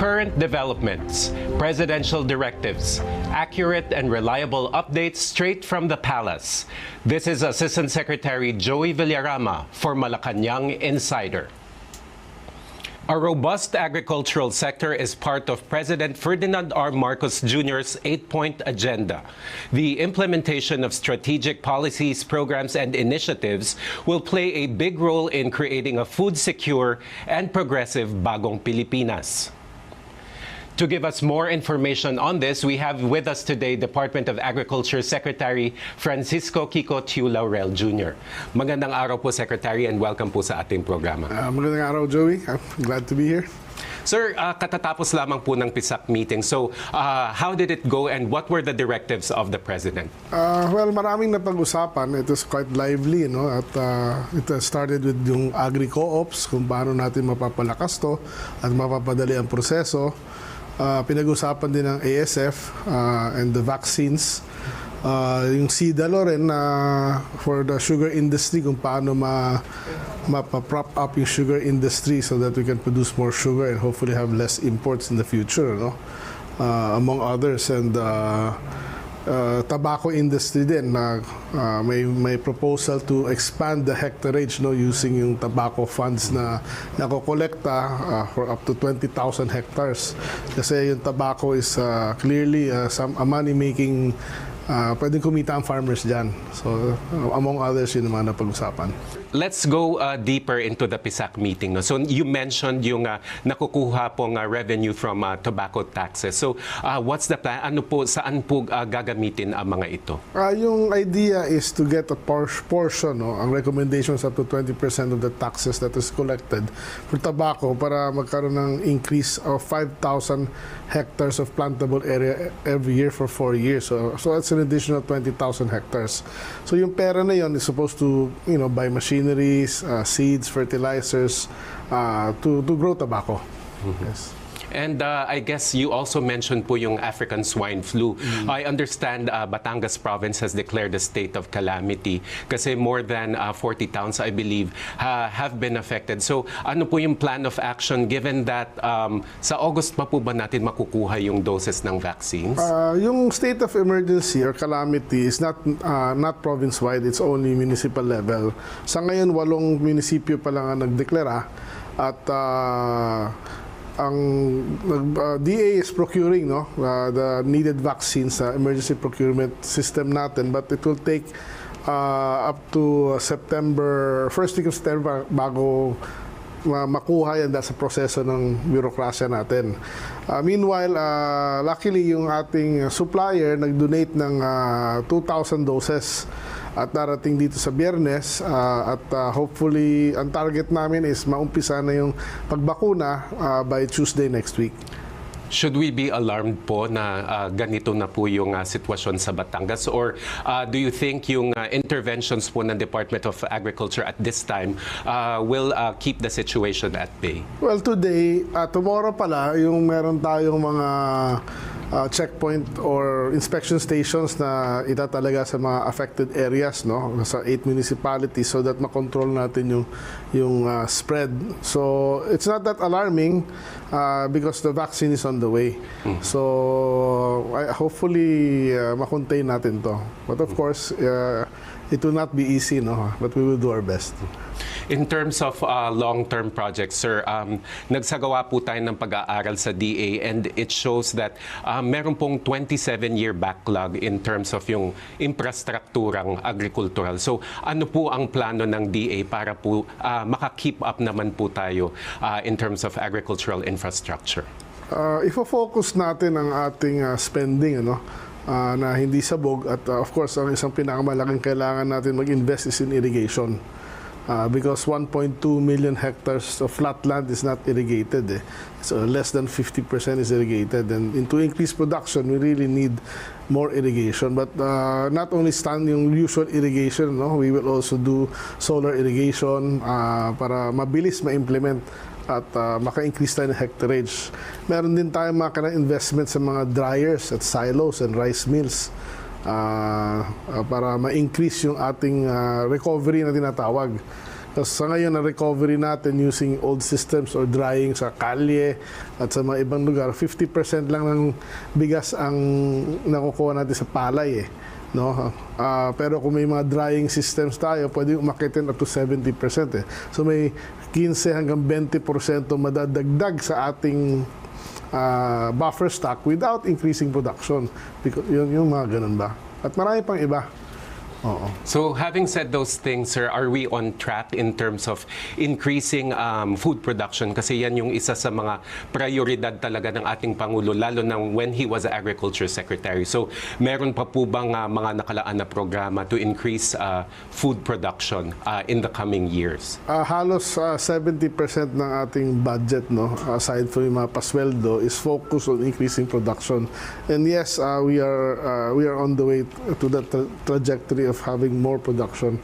Current developments, presidential directives, accurate and reliable updates straight from the palace. This is Assistant Secretary Joey Villarama for Malacanang Insider. A robust agricultural sector is part of President Ferdinand R. Marcos Jr.'s 8-point agenda. The implementation of strategic policies, programs, and initiatives will play a big role in creating a food-secure and progressive Bagong Pilipinas. To give us more information on this, we have with us today Department of Agriculture Secretary Francisco Kiko Tiu Laurel Jr. Magandang araw po, Secretary, and welcome po sa ating programa. Magandang araw, Joey. I'm glad to be here. Sir, katatapos lamang po ng PISAC meeting. So, how did it go and what were the directives of the President? Well, maraming napag-usapan. It was quite lively, no? At it started with yung agri-co-ops, kung paano natin mapapalakas to at mapapadali ang proseso. Pinag-usapan din ng ASF and the vaccines. Yung SIDALO rin for the sugar industry, kung paano mapa-prop up yung sugar industry so that we can produce more sugar and hopefully have less imports in the future, no? Among others. And tobacco industry din na may proposal to expand the hectareage, no, using yung tobacco funds na nakokolekta for up to 20,000 hectares, kasi yung tobacco is clearly a money making, pwedeng kumita ang farmers dyan. So among others, yun ang mga napag-usapan. Let's go deeper into the PISAC meeting. No? So you mentioned yung nakukuha pong revenue from tobacco taxes. So what's the plan? Ano po, saan po gagamitin ang mga ito? Yung idea is to get a portion, no? Ang recommendations up to 20% of the taxes that is collected for tobacco para magkaroon ng increase of 5,000 hectares of plantable area every year for 4 years. So that's an additional 20,000 hectares. So yung pera na yun is supposed to, buy machineries, seeds, fertilizers to grow tobacco. Mm-hmm. Yes. And I guess you also mentioned po yung African swine flu. I understand Batangas province has declared a state of calamity kasi more than 40 towns, I believe, have been affected. So ano po yung plan of action given that sa August pa po ba natin makukuha yung doses ng vaccines? Yung state of emergency or calamity is not province-wide, it's only municipal level. Sa ngayon, 8 munisipyo pa lang ang nagdeklara at ang DA is procuring, no, the needed vaccines sa emergency procurement system natin, but it will take up to September, first week of September bago makuha yan sa proseso ng birokrasya natin. Meanwhile, luckily yung ating supplier nag-donate ng 2,000 doses at darating dito sa Biyernes at hopefully ang target namin is maumpisa na yung pagbakuna by Tuesday next week. Should we be alarmed po na ganito na po yung sitwasyon sa Batangas? Or do you think yung interventions po ng Department of Agriculture at this time will keep the situation at bay? Well, today, tomorrow pala, yung meron tayong mga checkpoint or inspection stations na itatalaga sa mga affected areas, no, sa 8 municipalities so that makontrol natin yung spread. So it's not that alarming because the vaccine is on the way. So hopefully makontain natin to. But of course, it will not be easy, no, but we will do our best. In terms of long-term projects, sir, nagsagawa po tayo ng pag-aaral sa DA and it shows that meron pong 27-year backlog in terms of yung infrastrukturang agricultural. So ano po ang plano ng DA para po maka-keep up naman po tayo in terms of agricultural infrastructure? Ifo-focus natin ang ating spending, na hindi sabog at of course ang isang pinakamalaking kailangan natin mag-invest is in irrigation. Because 1.2 million hectares of flat land is not irrigated. So less than 50% is irrigated. And to increase production, we really need more irrigation. But not only yung usual irrigation, no? We will also do solar irrigation para mabilis ma-implement at maka-increase tayo ng hectareage. Meron din tayong mga investment sa mga dryers at silos and rice mills. Para ma-increase yung ating recovery na tinatawag. Kasi sa ngayon, na recovery natin using old systems or drying sa kalye at sa mga ibang lugar, 50% lang ng bigas ang nakukuha natin sa palay no? Pero kung may mga drying systems tayo, pwede umakitin up to 70%. So may 15 hanggang 20% madadagdag sa ating buffer stock without increasing production. Because yung mga ganun ba? At marami pang iba. Oo. So having said those things, sir, are we on track in terms of increasing food production? Kasi yan yung isa sa mga prioridad talaga ng ating Pangulo, lalo na when he was Agriculture Secretary. So meron pa po bang mga nakalaan na programa to increase food production in the coming years? Halos 70% ng ating budget, no, aside from yung mga pasweldo, is focused on increasing production. And yes, we are on the way to that trajectory of having more production.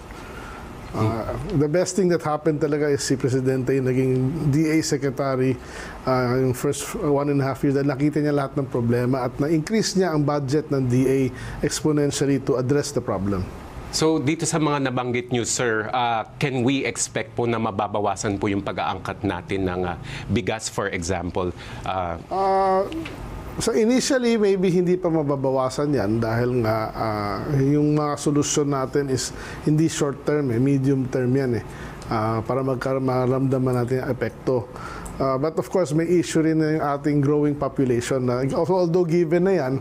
The best thing that happened talaga is si Presidente yung naging DA Secretary yung first 1.5 years dahil nakita niya lahat ng problema at na-increase niya ang budget ng DA exponentially to address the problem. So dito sa mga nabanggit niyo, sir, can we expect po na mababawasan po yung pag-aangkat natin ng bigas, for example? So initially, maybe hindi pa mababawasan yan dahil nga yung mga solusyon natin is hindi short term, medium term yan para maramdaman natin ang epekto. But of course, may issue rin na yung ating growing population. Although given na yan,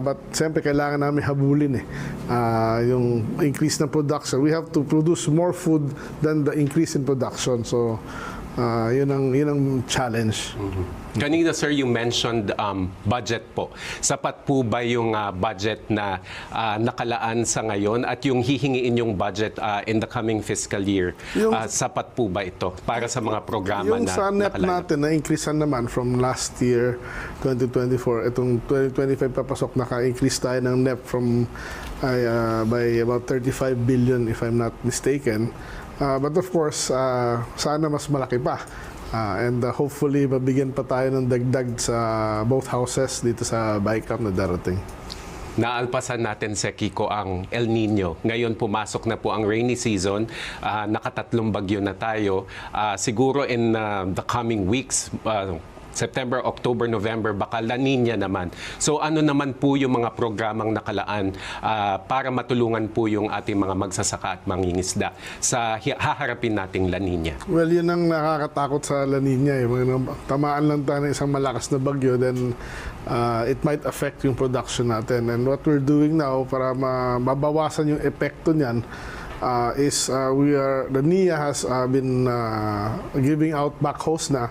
but siyempre kailangan namin habulin yung increase ng production. We have to produce more food than the increase in production. So yun ang challenge. Mm-hmm. Kanina, sir, you mentioned budget po. Sapat po ba yung budget na nakalaan sa ngayon at yung hihingiin yung budget in the coming fiscal year? Sapat po ba ito para sa mga programa yung na sa NEP nakalaan? natin, na-increasean naman from last year, 2024. Itong 2025 papasok, naka-increase tayo ng NEP from by about 35 billion if I'm not mistaken. But of course, sana mas malaki pa. And hopefully, mabigyan pa tayo ng dagdag sa both houses dito sa BICAM na darating. Naalpasan natin sa Kiko ang El Nino. Ngayon pumasok na po ang rainy season. Nakatatlong bagyo na tayo. Siguro in the coming weeks, September, October, November, baka La Nina naman. So ano naman po yung mga programang nakalaan para matulungan po yung ating mga magsasaka at mangingisda sa haharapin nating La Nina? Well, yun ang nakakatakot sa La Nina. Tamaan lang tayo ng isang malakas na bagyo, then it might affect yung production natin. And what we're doing now para mabawasan yung epekto niyan is the NIA has been giving out backhoes na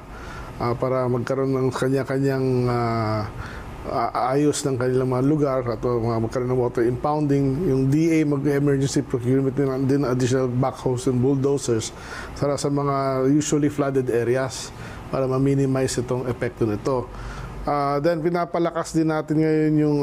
para magkaroon ng kanya-kanyang ayos ng kanilang mga lugar at magkaroon ng water impounding. Yung DA mag-emergency procurement din additional backhoes and bulldozers para sa mga usually flooded areas para ma-minimize itong epekto nito. Then pinapalakas din natin ngayon yung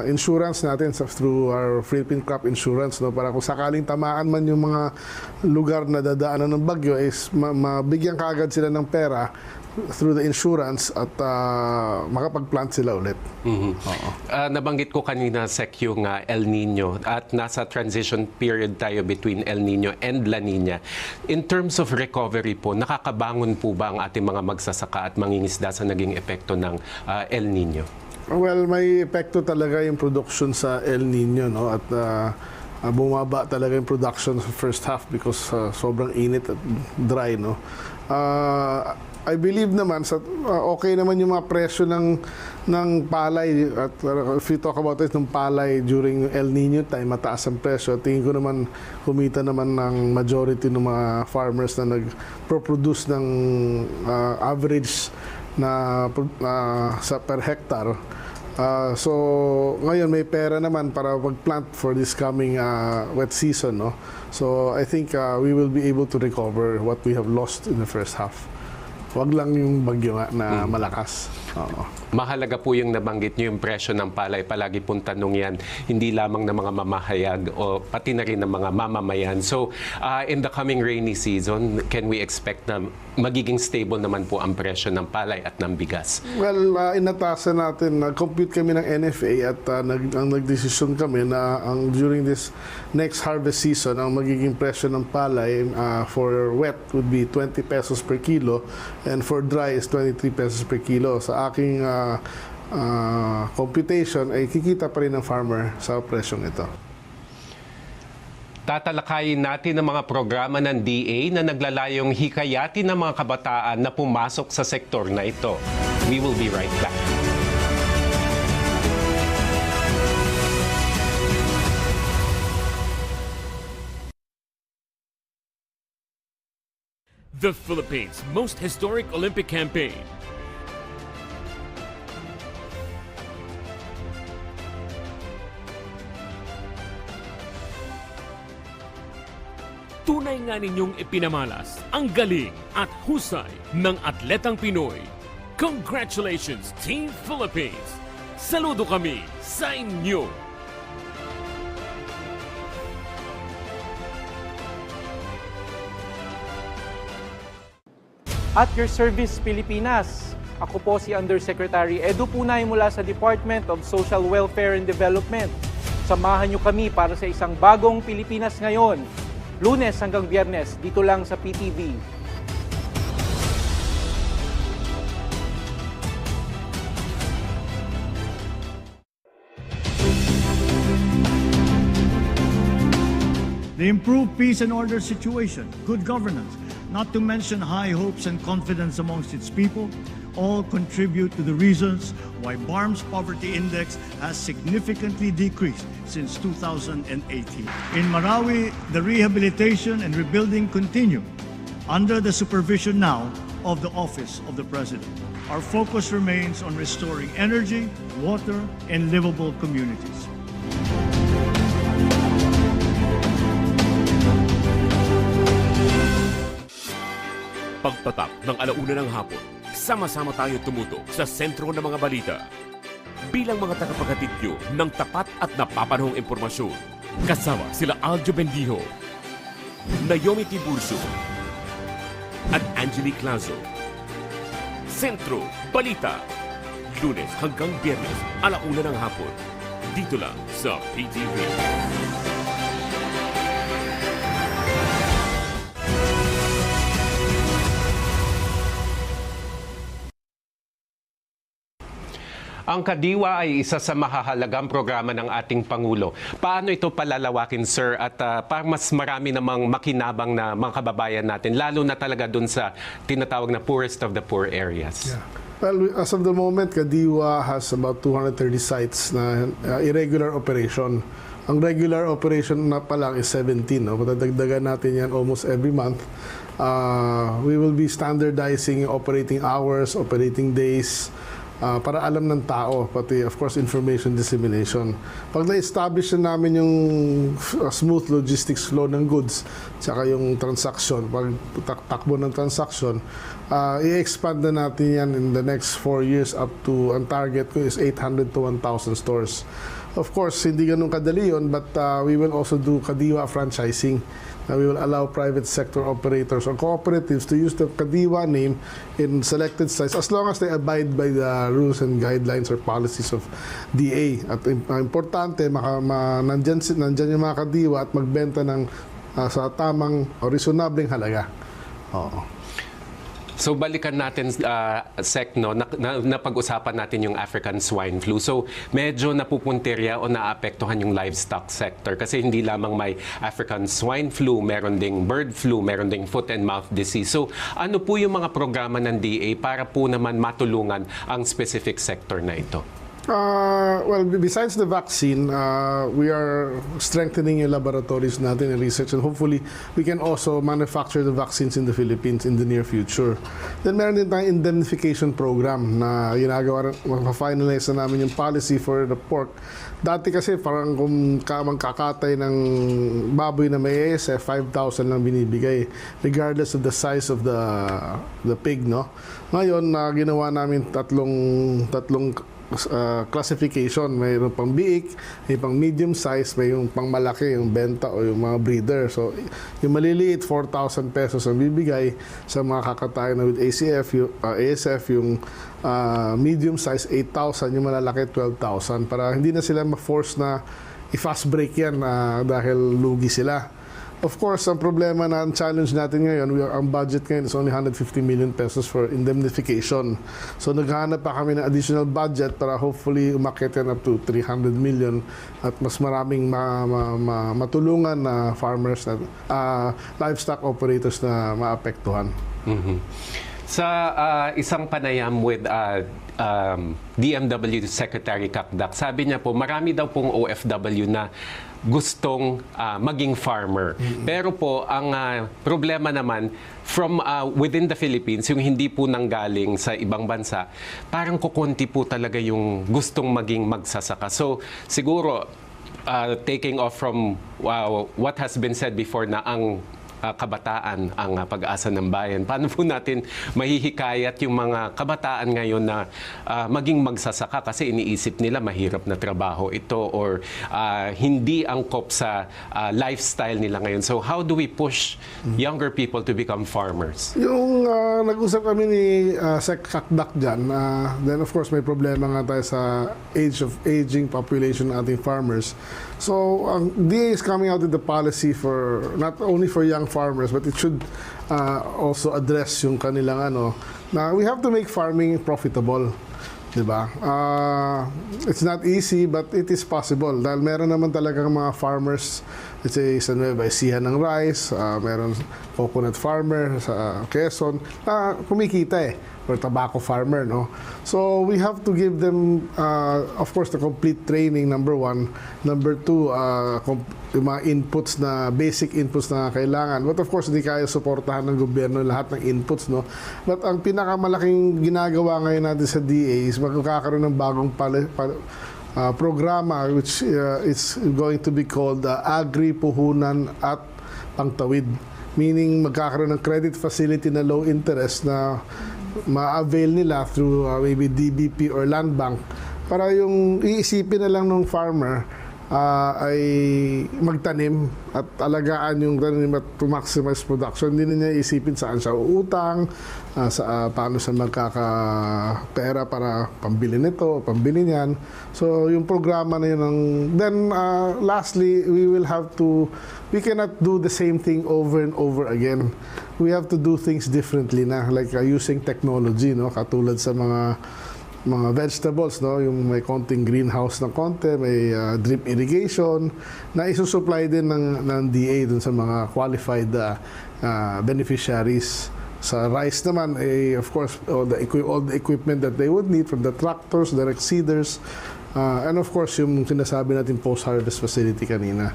insurance natin through our Philippine Crop Insurance, no, para kung sakaling tamaan man yung mga lugar na dadaanan ng bagyo is mabigyan kaagad sila ng pera through the insurance at makapag-plant sila ulit. Mm-hmm. Nabanggit ko kanina, Sec, yung El Nino at nasa transition period tayo between El Nino and La Nina. In terms of recovery po, nakakabangon po ba ang ating mga magsasaka at mangingisda sa naging epekto ng El Nino? Well, may epekto talaga yung production sa El Nino, no? At bumaba talaga yung production sa first half because sobrang init at dry, no? I believe naman okay naman yung mga presyo ng palay at if you talk about it, ng palay during El Nino time, mataas ang presyo. Tingin ko naman kumita naman ng majority ng mga farmers na nag-produce ng average na sa per hectare. So ngayon may pera naman para mag-plant for this coming wet season, no? So I think we will be able to recover what we have lost in the first half. Wag lang yung bagyo nga na malakas. Mahalaga po yung nabanggit niyo yung presyo ng palay. Palagi pong tanong yan, hindi lamang ng mga mamahayag o pati na rin ng mga mamamayan. So, in the coming rainy season, can we expect na magiging stable naman po ang presyo ng palay at ng bigas? Well, inatasan natin, nag-compute kami ng NFA at nagdesisyon kami na during this next harvest season, ang magiging presyo ng palay for wet would be 20 pesos per kilo and for dry is 23 pesos per kilo. Sa aking computation ay kikita pa rin ng farmer sa presyong ito. Tatalakayin natin ang mga programa ng DA na naglalayong hikayatin ng mga kabataan na pumasok sa sektor na ito. We will be right back. The Philippines' most historic Olympic campaign. Tunay nga ninyong ipinamalas ang galing at husay ng atletang Pinoy. Congratulations, Team Philippines! Saludo kami sa inyo! At your service, Pilipinas. Ako po si Undersecretary Edu Punay mula sa Department of Social Welfare and Development. Samahan niyo kami para sa isang bagong Pilipinas ngayon. Lunes hanggang Biyernes, dito lang sa PTV. The improved peace and order situation, good governance, not to mention high hopes and confidence amongst its people, all contribute to the reasons why BARM's poverty index has significantly decreased since 2018. In Marawi, the rehabilitation and rebuilding continue under the supervision now of the Office of the President. Our focus remains on restoring energy, water, and livable communities. Pagpatak ng alauna ng hapon, sama-sama tayo tumutok sa sentro ng mga balita. Bilang mga tagapaghatid nyo ng tapat at napapanahong impormasyon, kasama sila Aljo Bendijo, Naomi Tiburcio, at Angelique Lazo. Sentro Balita, Lunes hanggang Biyernes, alauna ng hapon. Dito lang sa PTV. Ang Kadiwa ay isa sa mahahalagang programa ng ating Pangulo. Paano ito palalawakin, sir, at para mas marami namang makinabang na mga kababayan natin, lalo na talaga dun sa tinatawag na poorest of the poor areas? Yeah. Well, as of the moment, Kadiwa has about 230 sites na irregular operation. Ang regular operation na pa lang is 17. No? Patadagdagan natin yan almost every month. We will be standardizing operating hours, operating days, para alam ng tao, pati of course information dissemination. Pag na-establish na namin yung smooth logistics flow ng goods, tsaka yung transaction, pag takbo ng transaction, i-expand na natin yan in the next 4 years up to, ang target ko is 800 to 1,000 stores. Of course, hindi ganun kadali yun, but we will also do Kadiwa franchising. We will allow private sector operators or cooperatives to use the Kadiwa name in selected sites as long as they abide by the rules and guidelines or policies of DA. At importante, nandyan yung mga Kadiwa at magbenta ng sa tamang o reasonableng halaga. Oo. So balikan natin, Sec, no, napag-usapan natin yung African swine flu. So medyo napupuntirya o naapektuhan yung livestock sector kasi hindi lamang may African swine flu, meron ding bird flu, meron ding foot and mouth disease. So ano po yung mga programa ng DA para po naman matulungan ang specific sector na ito? Well, besides the vaccine, we are strengthening yung laboratories natin and research, and hopefully we can also manufacture the vaccines in the Philippines in the near future. Then meron din tayong indemnification program na ginagawa, ma-finalize na namin yung policy for the pork. Dati kasi parang kung magkakatay ng baboy na may ASF, 5,000 lang binibigay regardless of the size of the pig, no? Ngayon, ginawa namin tatlong classification. Mayroon pang biik, may pang medium size, may yung pang malaki, yung benta o yung mga breeder. So, yung maliliit, 4,000 pesos ang bibigay sa mga kakatayan na with ASF, yung medium size, 8,000, yung malalaki, 12,000. Para hindi na sila ma-force na i-fast break yan dahil lugi sila. Of course, ang problema na ang challenge natin ngayon, ang budget ngayon is only 150 million pesos for indemnification. So naghahanap pa kami ng additional budget para hopefully umakyat yan up to 300 million at mas maraming matulungan na farmers, na livestock operators na maapektuhan. Sa isang panayam with DMW Secretary Kakdak, sabi niya po marami daw pong OFW na gustong maging farmer. Pero po, ang problema naman, from within the Philippines, yung hindi po nanggaling sa ibang bansa, parang kukunti po talaga yung gustong maging magsasaka. So, siguro, taking off from what has been said before na ang kabataan ang pag-asa ng bayan. Paano po natin mahihikayat yung mga kabataan ngayon na maging magsasaka kasi iniisip nila mahirap na trabaho ito or hindi angkop sa lifestyle nila ngayon. So how do we push younger people to become farmers? Yung nag-usap kami ni Sec Kakdak dyan, then of course may problema nga tayo sa aging population ng ating farmers. So, ang DA is coming out with the policy for not only for young farmers, but it should also address yung kanilang na we have to make farming profitable. Diba? It's not easy, but it is possible. Dahil meron naman talagang mga farmers, let's say sa Nueva Ecija ng rice, meron coconut farmer sa Quezon, kumikita or tobacco farmer, no? So we have to give them, of course, the complete training, number one. Number two, yung mga inputs na, basic inputs na kailangan. But of course, hindi kaya suportahan ng gobyerno lahat ng inputs, no? But ang pinakamalaking ginagawa ngayon natin sa DA is magkakaroon ng bagong programa which is going to be called Agri Puhunan at Pangtawid. Meaning magkakaroon ng credit facility na low interest na ma-avail nila through maybe DBP or Land Bank para yung iisipin na lang ng farmer ay magtanim at alagaan yung tanim at to maximize production. Hindi na niya isipin saan siya uutang, paano siya magkakapera para pambili nito, pambili niyan. So yung programa na yun. Then lastly, we cannot do the same thing over and over again. We have to do things differently na, like using technology, no? Katulad sa mga vegetables, no? Yung may konting greenhouse na konti, may drip irrigation na isusupply din ng DA dun sa mga qualified beneficiaries. Sa rice naman, of course, all the equipment that they would need, from the tractors, direct seeders, and of course, yung sinasabi natin post-harvest facility kanina.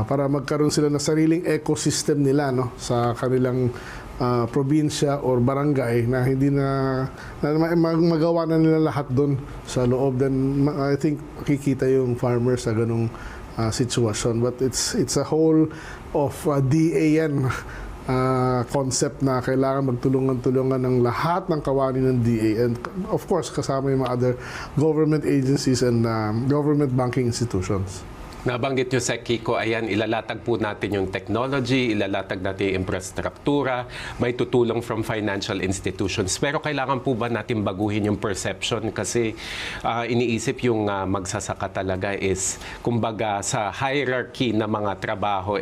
Para magkaroon sila ng sariling ecosystem nila, no, sa kanilang probinsya or barangay na hindi na magawa na nila lahat doon sa loob. Then I think makikita yung farmers sa ganung sitwasyon. But it's a whole of DA yan concept na kailangan magtulungan-tulungan ng lahat ng kawani ng DA, and of course kasama yung mga other government agencies and government banking institutions. Nabanggit nyo, Sec Kiko, ayan, ilalatag po natin yung technology, ilalatag natin yung infrastruktura, may tutulong from financial institutions. Pero kailangan po ba natin baguhin yung perception? Kasi iniisip yung magsasaka talaga is, kumbaga, sa hierarchy ng mga trabaho,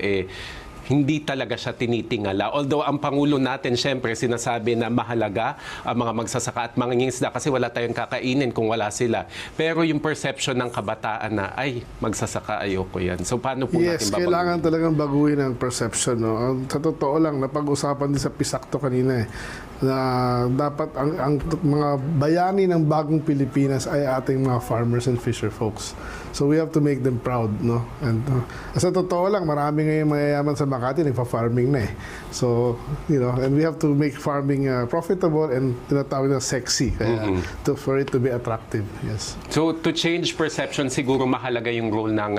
hindi talaga siya tinitingala. Although ang Pangulo natin, syempre, sinasabi na mahalaga ang mga magsasaka at mangingisda kasi wala tayong kakainin kung wala sila. Pero yung perception ng kabataan na, ay, magsasaka, ayoko yan. So, paano po Yes, natin babanggitin? kailangan talagang baguhin ang perception. No? Sa totoo lang, napag-usapan din sa Pisakto kanina na dapat ang mga bayani ng bagong Pilipinas ay ating mga farmers and fisher folks. So we have to make them proud, no? And sa totoo lang, marami ngayon mayayaman sa Makati nagfa-farming na eh. So, and we have to make farming profitable and tinatawag na sexy kaya for it to be attractive. Yes. So, to change perception, siguro mahalaga yung role ng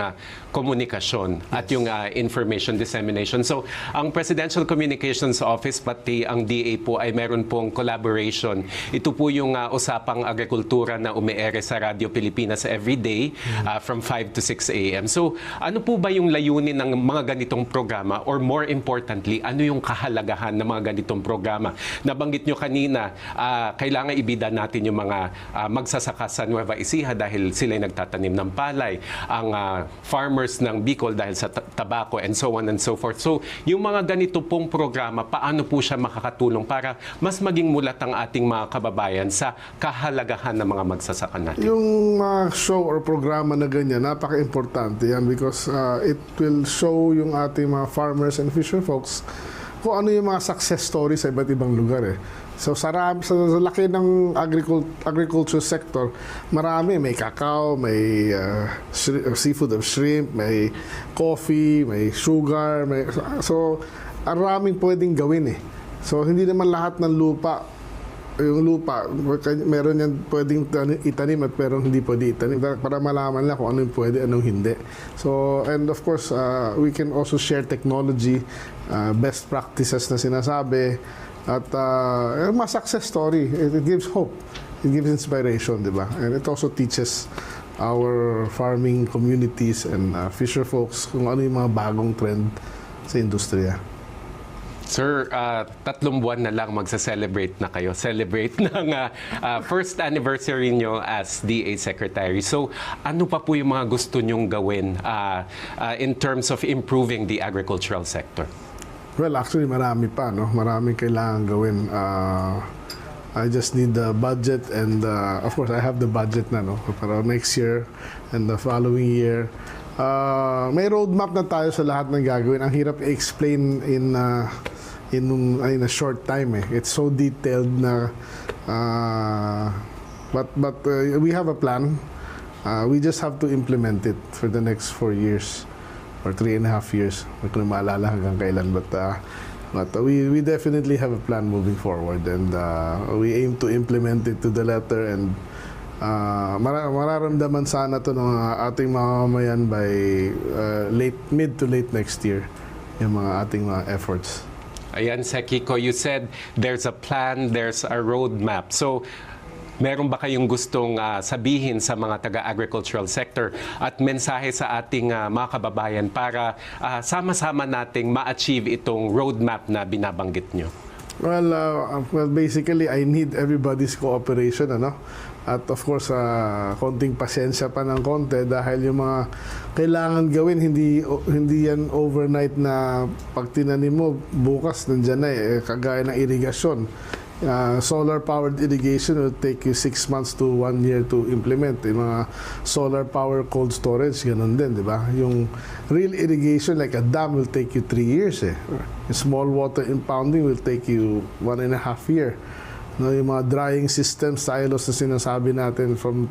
komunikasyon at yung information dissemination. So, ang Presidential Communications Office pati ang DA po ay meron pong collaboration. Ito po yung usapang agrikultura na umiere sa Radyo Pilipinas everyday from 5 to 6 a.m. So, ano po ba yung layunin ng mga ganitong programa or more importantly, ano yung kahalagahan ng mga ganitong programa? Nabanggit nyo kanina, kailangan ibida natin yung mga magsasaka sa Nueva Ecija dahil sila'y nagtatanim ng palay, ang farmers ng Bicol dahil sa tabako and so on and so forth. So, yung mga ganito pong programa, paano po siya makakatulong para mas maging mulat ang ating mga kababayan sa kahalagahan ng mga magsasaka natin? Yung mga show or programa na ganyan, napaka-importante yan because it will show yung ating mga farmers and fisher folks kung ano yung mga success stories sa iba't ibang lugar eh. So sa laki ng agriculture sector, marami. May cacao, may seafood of shrimp, may coffee, may sugar. So, maraming pwedeng gawin eh. So, hindi naman lahat ng lupa, yung lupa, meron yan pwedeng itanim at meron hindi pwede itanim. Para malaman lang kung ano yung pwede, anong hindi. So, and of course, we can also share technology, best practices na sinasabi, at mga success story. It gives hope. It gives inspiration, di ba? And it also teaches our farming communities and fisher folks kung ano yung mga bagong trend sa industriya. Sir, 3 buwan na lang magsa-celebrate na kayo. Celebrate ng first anniversary nyo as DA Secretary. So, ano pa po yung mga gusto nyong gawin in terms of improving the agricultural sector? Well, actually, marami pa, no? Maraming kailangan gawin. I just need the budget and, of course, I have the budget na, no? Para next year and the following year. May roadmap na tayo sa lahat ng gagawin. Ang hirap i-explain in a short time eh. It's so detailed na but we have a plan. We just have to implement it for the next 4 years or 3.5 years. Hindi ko na maalala hanggang kailan but we definitely have a plan moving forward and we aim to implement it to the letter and mararamdaman sana to ng ating mga mamamayan by mid to late next year yung mga ating mga efforts. Ayan, Sekiko, you said there's a plan, there's a roadmap. So, meron ba kayong gustong sabihin sa mga taga-agricultural sector at mensahe sa ating mga kababayan para sama-sama nating ma-achieve itong roadmap na binabanggit nyo? Well, basically, I need everybody's cooperation, ano? At of course, konting pasensya pa ng konti dahil yung mga kailangan gawin, hindi yan overnight na pag tinanim mo, bukas nandyan na eh, kagaya ng irigasyon. Solar-powered irrigation will take you 6 months to 1 year to implement. Yung mga solar-powered cold storage, ganun din, di ba? Yung real irrigation, like a dam, will take you 3 years eh. Yung small water impounding will take you 1.5 years. No, yung mga drying system, silos na sinasabi natin from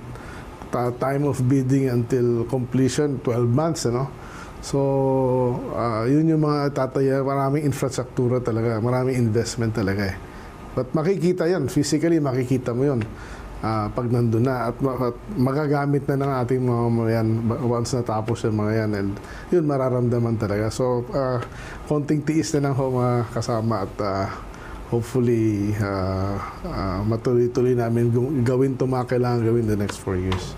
time of bidding until completion, 12 months, ano? So, yun yung mga tataya, maraming infrastruktura talaga, maraming investment talaga eh. But makikita yan, physically makikita mo yun pag nandun na at magagamit na ng ating mga mamamayan once natapos yung mga yan and yun mararamdaman talaga. So, konting tiis na lang ho mga kasama at hopefully matuloy-tuloy namin gawin ito mga kailangan gawin the next 4 years.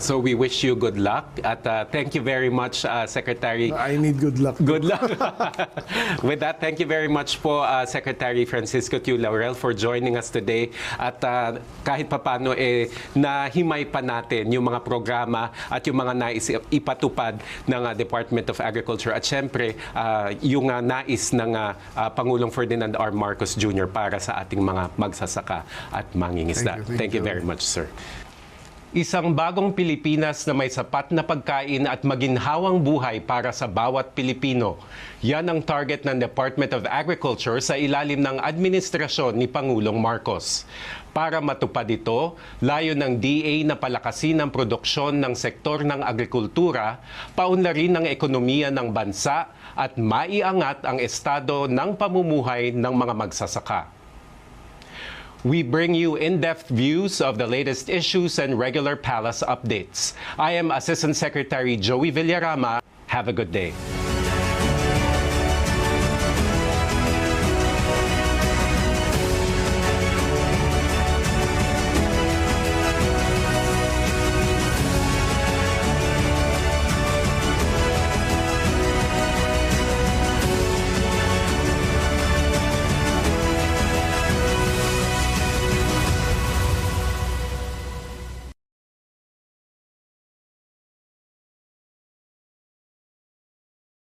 So we wish you good luck at thank you very much, Secretary. I need good luck. Good luck. With that, thank you very much po, Secretary Francisco Tiu Laurel, for joining us today. At kahit papano, nahimay pa natin yung mga programa at yung mga nais ipatupad ng Department of Agriculture. At syempre, yung nais ng Pangulong Ferdinand R. Marcos Jr. para sa ating mga magsasaka at mangingisda. Thank you. Thank you very much, sir. Isang bagong Pilipinas na may sapat na pagkain at maginhawang buhay para sa bawat Pilipino. Yan ang target ng Department of Agriculture sa ilalim ng administrasyon ni Pangulong Marcos. Para matupad ito, layo ng DA na palakasin ang produksyon ng sektor ng agrikultura, paunlarin ang ekonomiya ng bansa at maiangat ang estado ng pamumuhay ng mga magsasaka. We bring you in-depth views of the latest issues and regular palace updates. I am Assistant Secretary Joey Villarama. Have a good day.